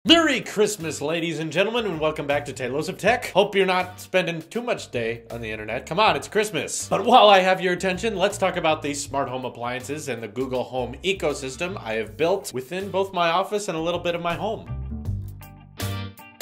Merry Christmas, ladies and gentlemen, and welcome back to Tailosive Tech. Hope you're not spending too much day on the internet. Come on, it's Christmas. But while I have your attention, let's talk about the smart home appliances and the Google Home ecosystem I have built within both my office and a little bit of my home.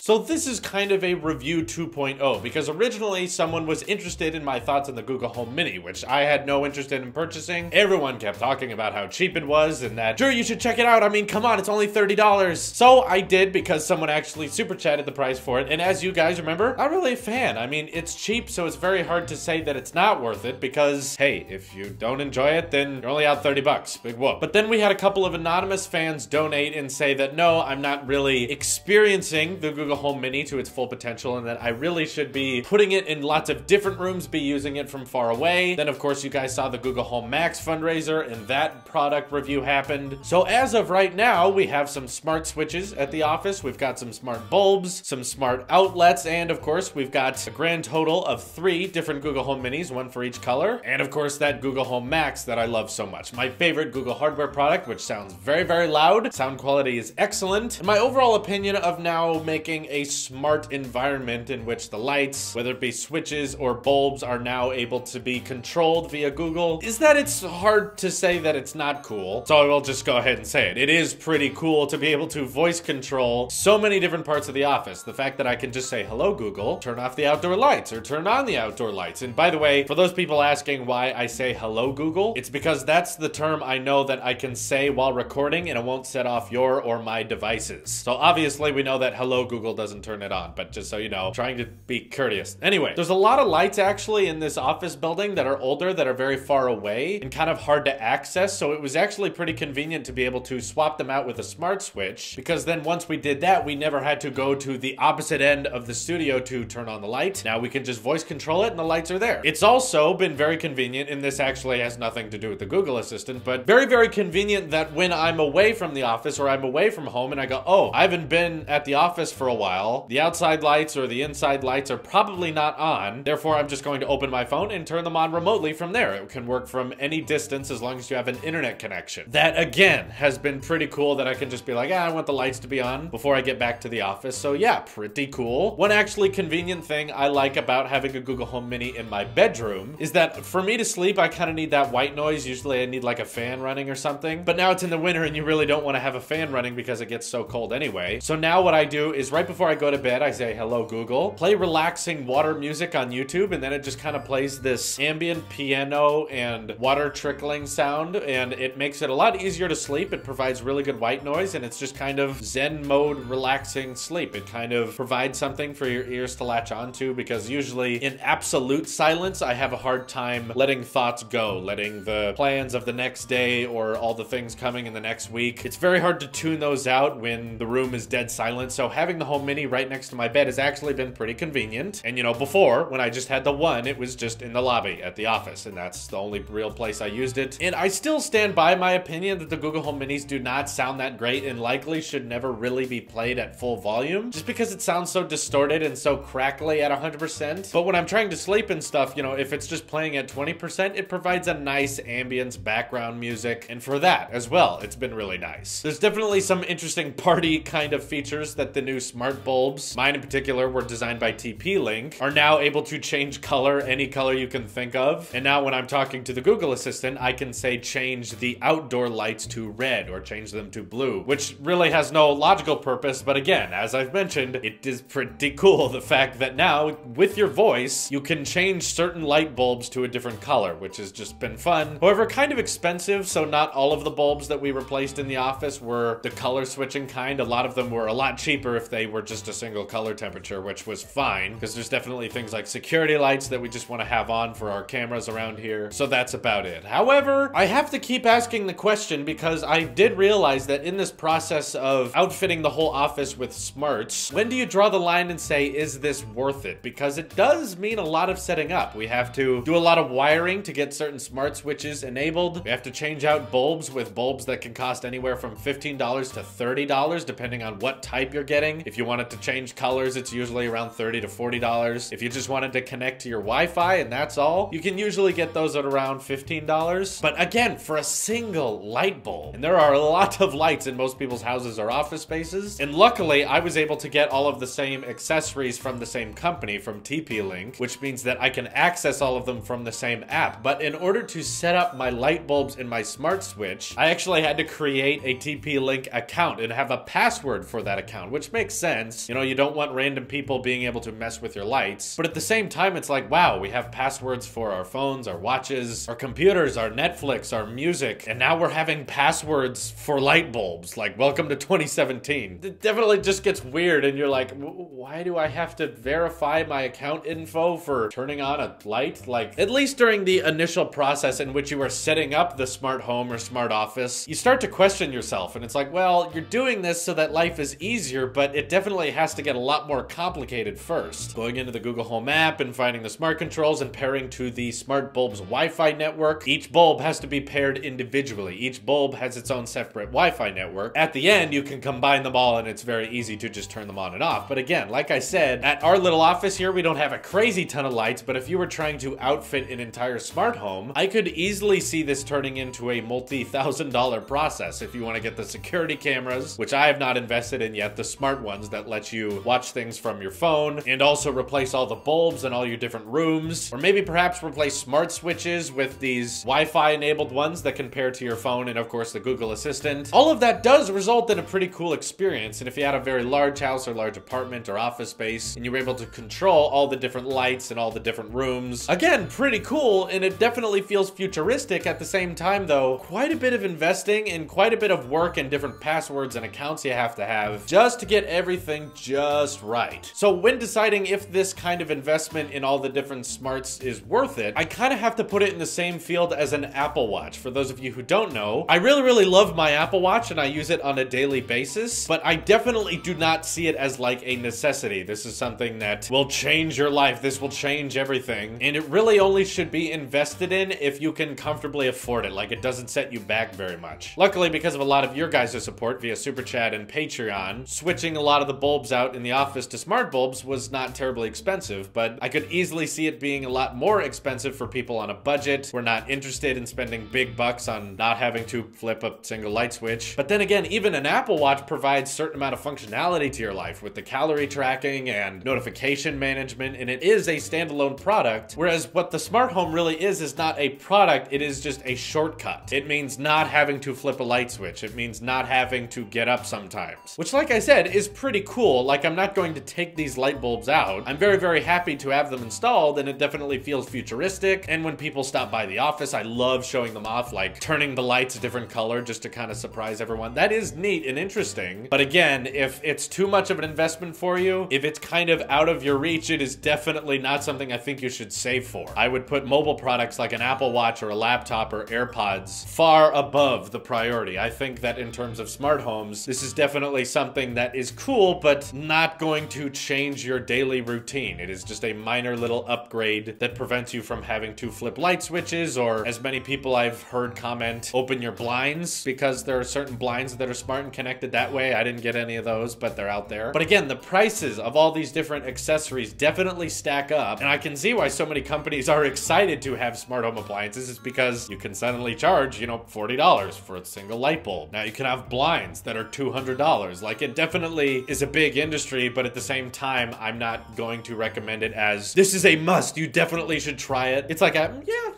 So this is kind of a review 2.0 because originally someone was interested in my thoughts on the Google Home Mini, which I had no interest in purchasing. Everyone kept talking about how cheap it was and that, sure, you should check it out. I mean, come on, it's only $30. So I did because someone actually super chatted the price for it. And as you guys remember, not really a fan. I mean, it's cheap, so it's very hard to say that it's not worth it because, hey, if you don't enjoy it, then you're only out 30 bucks. Big whoop. But then we had a couple of anonymous fans donate and say that, no, I'm not really experiencing the Google Home Mini to its full potential and that I really should be putting it in lots of different rooms, be using it from far away. Then of course you guys saw the Google Home Max fundraiser and that product review happened. So as of right now, we have some smart switches at the office. We've got some smart bulbs, some smart outlets, and of course we've got a grand total of 3 different Google Home Minis, one for each color. And of course that Google Home Max that I love so much. My favorite Google hardware product, which sounds very, very loud. Sound quality is excellent. And my overall opinion of now making a smart environment in which the lights, whether it be switches or bulbs, are now able to be controlled via Google, is that it's hard to say that it's not cool. So I will just go ahead and say it. It is pretty cool to be able to voice control so many different parts of the office. The fact that I can just say, hello Google, turn off the outdoor lights or turn on the outdoor lights. And by the way, for those people asking why I say hello Google, it's because that's the term I know that I can say while recording and it won't set off your or my devices. So obviously we know that hello Google doesn't turn it on, but just so you know, trying to be courteous. Anyway, there's a lot of lights actually in this office building that are older, that are very far away and kind of hard to access. So it was actually pretty convenient to be able to swap them out with a smart switch, because then once we did that, we never had to go to the opposite end of the studio to turn on the light. Now we can just voice control it and the lights are there. It's also been very convenient, and this actually has nothing to do with the Google Assistant, but very, very convenient that when I'm away from the office or I'm away from home and I go, oh, I haven't been at the office for a while, the outside lights or the inside lights are probably not on. Therefore, I'm just going to open my phone and turn them on remotely from there. It can work from any distance as long as you have an internet connection. That, again, has been pretty cool that I can just be like, I want the lights to be on before I get back to the office. So yeah, pretty cool. One actually convenient thing I like about having a Google Home Mini in my bedroom is that for me to sleep, I kind of need that white noise. Usually I need like a fan running or something, but now it's in the winter and you really don't want to have a fan running because it gets so cold anyway. So now what I do is right before I go to bed, I say, hello Google, play relaxing water music on YouTube, and then it just kind of plays this ambient piano and water trickling sound, and it makes it a lot easier to sleep. It provides really good white noise, and it's just kind of Zen mode relaxing sleep. It kind of provides something for your ears to latch onto, because usually in absolute silence, I have a hard time letting thoughts go, letting the plans of the next day or all the things coming in the next week. It's very hard to tune those out when the room is dead silent, so having the Home Mini right next to my bed has actually been pretty convenient. And you know, before, when I just had the one, it was just in the lobby at the office, and that's the only real place I used it. And I still stand by my opinion that the Google Home Minis do not sound that great and likely should never really be played at full volume, just because it sounds so distorted and so crackly at 100%. But when I'm trying to sleep and stuff, you know, if it's just playing at 20%, it provides a nice ambience background music, and for that as well, it's been really nice. There's definitely some interesting party kind of features that the new smart bulbs, mine in particular, were designed by TP-Link, are now able to change color, any color you can think of. And now when I'm talking to the Google Assistant, I can say change the outdoor lights to red or change them to blue, which really has no logical purpose. But again, as I've mentioned, it is pretty cool the fact that now with your voice, you can change certain light bulbs to a different color, which has just been fun. However, kind of expensive, so not all of the bulbs that we replaced in the office were the color switching kind. A lot of them were a lot cheaper if they were just a single color temperature, which was fine, because there's definitely things like security lights that we just want to have on for our cameras around here. So that's about it. However, I have to keep asking the question because I did realize that in this process of outfitting the whole office with smarts, when do you draw the line and say, is this worth it? Because it does mean a lot of setting up. We have to do a lot of wiring to get certain smart switches enabled. We have to change out bulbs with bulbs that can cost anywhere from $15 to $30, depending on what type you're getting. If you want wanted to change colors, it's usually around $30 to $40. If you just wanted to connect to your Wi-Fi and that's all, you can usually get those at around $15. But again, for a single light bulb, and there are a lot of lights in most people's houses or office spaces, and luckily I was able to get all of the same accessories from the same company, from TP-Link, which means that I can access all of them from the same app. But in order to set up my light bulbs in my smart switch, I actually had to create a TP-Link account and have a password for that account, which makes sense. You know, you don't want random people being able to mess with your lights. But at the same time, it's like, wow, we have passwords for our phones, our watches, our computers, our Netflix, our music, and now we're having passwords for light bulbs. Like, welcome to 2017. It definitely just gets weird, and you're like, why do I have to verify my account info for turning on a light? Like, at least during the initial process in which you are setting up the smart home or smart office, you start to question yourself, and it's like, well, you're doing this so that life is easier, but it definitely has to get a lot more complicated first. Going into the Google Home app and finding the smart controls and pairing to the smart bulb's Wi-Fi network. Each bulb has to be paired individually. Each bulb has its own separate Wi-Fi network. At the end, you can combine them all and it's very easy to just turn them on and off. But again, like I said, at our little office here, we don't have a crazy ton of lights, but if you were trying to outfit an entire smart home, I could easily see this turning into a multi-$1,000 process if you want to get the security cameras, which I have not invested in yet, the smart ones that let you watch things from your phone, and also replace all the bulbs in all your different rooms, or maybe perhaps replace smart switches with these Wi-Fi enabled ones that can pair to your phone, and of course the Google Assistant. All of that does result in a pretty cool experience, and if you had a very large house or large apartment or office space, and you were able to control all the different lights and all the different rooms, again, pretty cool, and it definitely feels futuristic. At the same time though, quite a bit of investing and quite a bit of work and different passwords and accounts you have to have just to get everything just right. So when deciding if this kind of investment in all the different smarts is worth it, I kind of have to put it in the same field as an Apple Watch. For those of you who don't know, I really love my Apple Watch and I use it on a daily basis, but I definitely do not see it as like a necessity. This is something that will change your life. This will change everything, and it really only should be invested in if you can comfortably afford it. Like, it doesn't set you back very much. Luckily, because of a lot of your guys' support via Super Chat and Patreon, switching a lot of the bulbs out in the office to smart bulbs was not terribly expensive, but I could easily see it being a lot more expensive for people on a budget. We're not interested in spending big bucks on not having to flip a single light switch. But then again, even an Apple Watch provides a certain amount of functionality to your life with the calorie tracking and notification management, and it is a standalone product, whereas what the smart home really is not a product, it is just a shortcut. It means not having to flip a light switch. It means not having to get up sometimes, which, like I said, is pretty cool. Like, I'm not going to take these light bulbs out. I'm very happy to have them installed, and it definitely feels futuristic. And when people stop by the office, I love showing them off, like turning the lights a different color just to kind of surprise everyone. That is neat and interesting. But again, if it's too much of an investment for you, if it's kind of out of your reach, it is definitely not something I think you should save for. I would put mobile products like an Apple Watch or a laptop or AirPods far above the priority. I think that in terms of smart homes, this is definitely something that is cool, but not going to change your daily routine. It is just a minor little upgrade that prevents you from having to flip light switches, or, as many people I've heard comment, open your blinds, because there are certain blinds that are smart and connected that way. I didn't get any of those, but they're out there. But again, the prices of all these different accessories definitely stack up, and I can see why so many companies are excited to have smart home appliances. Is because you can suddenly charge, you know, $40 for a single light bulb. Now you can have blinds that are $200. Like, it definitely is a big industry, but at the same time, I'm not going to recommend it as, this is a must, you definitely should try it. It's like, yeah,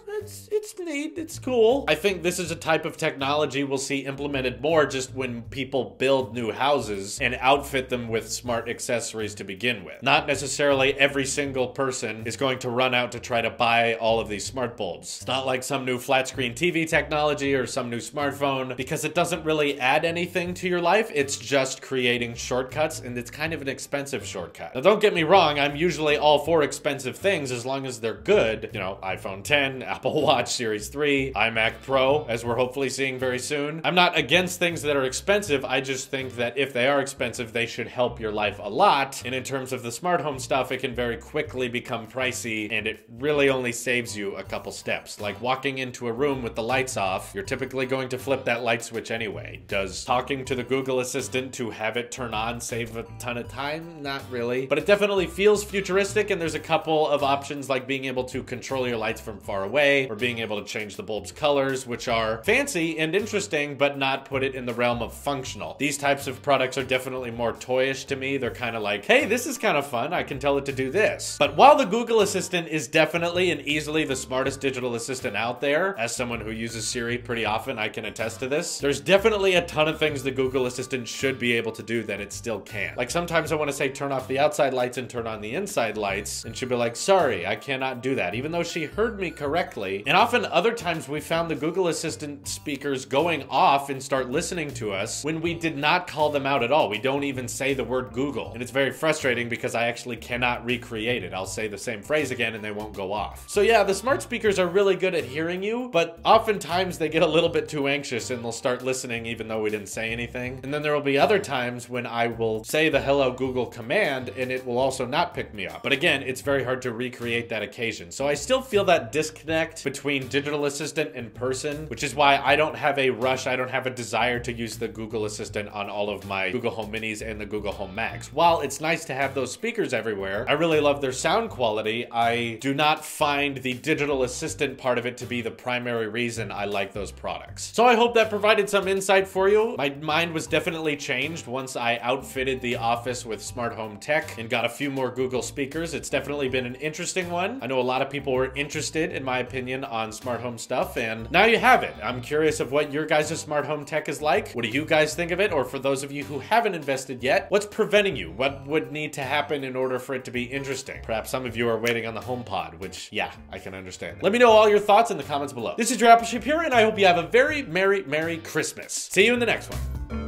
it's neat, it's cool. I think this is a type of technology we'll see implemented more just when people build new houses and outfit them with smart accessories to begin with. Not necessarily every single person is going to run out to try to buy all of these smart bulbs. It's not like some new flat screen TV technology or some new smartphone, because it doesn't really add anything to your life. It's just creating shortcuts, and it's kind of an expensive shortcut. Now, don't get me wrong, I'm usually all for expensive things as long as they're good. You know, iPhone 10, Apple Watch, Series 3, iMac Pro, as we're hopefully seeing very soon. I'm not against things that are expensive. I just think that if they are expensive, they should help your life a lot. And in terms of the smart home stuff, it can very quickly become pricey, and it really only saves you a couple steps. Like walking into a room with the lights off, you're typically going to flip that light switch anyway. Does talking to the Google Assistant to have it turn on save a ton of time? Not really. But it definitely feels futuristic, and there's a couple of options like being able to control your lights from far away, or being able to change the bulb's colors, which are fancy and interesting, but not put it in the realm of functional. These types of products are definitely more toyish to me. They're kind of like, hey, this is kind of fun. I can tell it to do this. But while the Google Assistant is definitely and easily the smartest digital assistant out there, as someone who uses Siri pretty often, I can attest to this, there's definitely a ton of things the Google Assistant should be able to do that it still can't. Like sometimes I want to say turn off the outside lights and turn on the inside lights, and she'll be like, sorry, I cannot do that, even though she heard me correctly. And often other times we found the Google Assistant speakers going off and start listening to us when we did not call them out at all. We don't even say the word Google. And it's very frustrating because I actually cannot recreate it. I'll say the same phrase again and they won't go off. So yeah, the smart speakers are really good at hearing you, but oftentimes they get a little bit too anxious and they'll start listening even though we didn't say anything. And then there will be other times when I will say the hello Google command and it will also not pick me up. But again, it's very hard to recreate that occasion. So I still feel that disconnect between digital assistant and person, which is why I don't have a rush. I don't have a desire to use the Google Assistant on all of my Google Home Minis and the Google Home Max. While it's nice to have those speakers everywhere, I really love their sound quality. I do not find the digital assistant part of it to be the primary reason I like those products. So I hope that provided some insight for you. My mind was definitely changed once I outfitted the office with smart home tech and got a few more Google speakers. It's definitely been an interesting one. I know a lot of people were interested, in my opinion, on smart home stuff, and now you have it. I'm curious of what your guys' smart home tech is like. What do you guys think of it? Or for those of you who haven't invested yet, what's preventing you? What would need to happen in order for it to be interesting? Perhaps some of you are waiting on the HomePod, which, yeah, I can understand. Let me know all your thoughts in the comments below. This is your Apple Ship here, and I hope you have a very Merry Christmas. See you in the next one.